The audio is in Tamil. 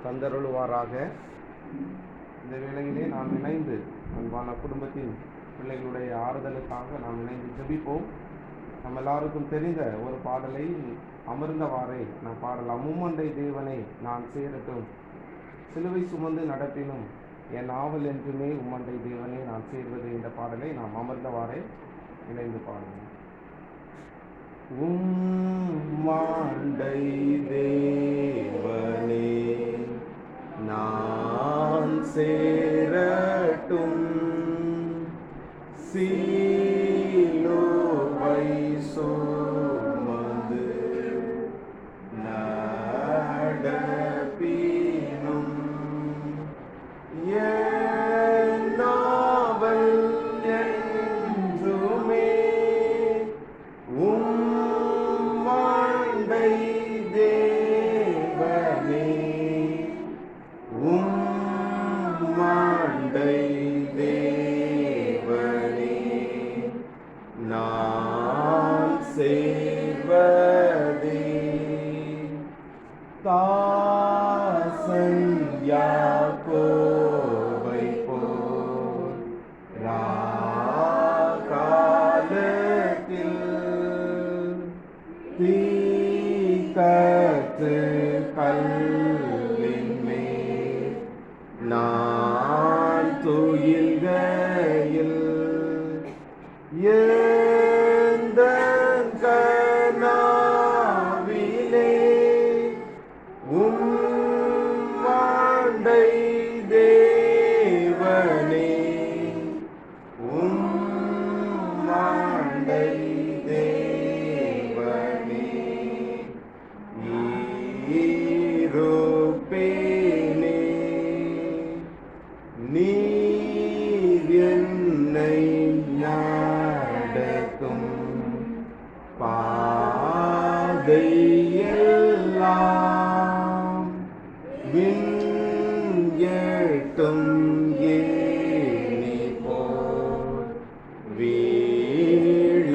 தந்தருளுவாராக. இந்த வேளையிலே நாம் இணைந்து அன்பான குடும்பத்தின் பிள்ளைகளுடைய ஆறுதலுக்காக நாம் இணைந்து ஜெபிப்போம். நம்ம எல்லாருக்கும் தெரிந்த ஒரு பாடலை அமர்ந்தவாறே நாம் பாடலாம். உம்மண்டை தேவனை நான் சேரட்டும், சிலுவை சுமந்து நடப்பினும் என் ஆவல் என்றுமே உம்மண்டை தேவனை நான் சேர்வது. இந்த பாடலை நாம் அமர்ந்தவாறே இணைந்து பாடுவோம். உம்மாண்டை தேவனே நான் சேரட்டும், சிலுவை சுமந்து நடப்பினும் என் ஆவல் என்றுமே உம்மாண்டை தேவனே, உம்மாண்டை தேவனே நான் சேர்வதே. தாசன் யாக்கோபை போல் ராகாலத்தில் தீக்கத்து கல்லின் மேல் நான் துயில்கையில் எந்தன் கனாவிலே உம்மாண்டை தேவனே, உம்மாண்டை தேவனே இருப்பேனே. நீர் என்னை நடத்தும் பாதையெல்லாம் விண்யட்டும் ஏணி போல் வீழ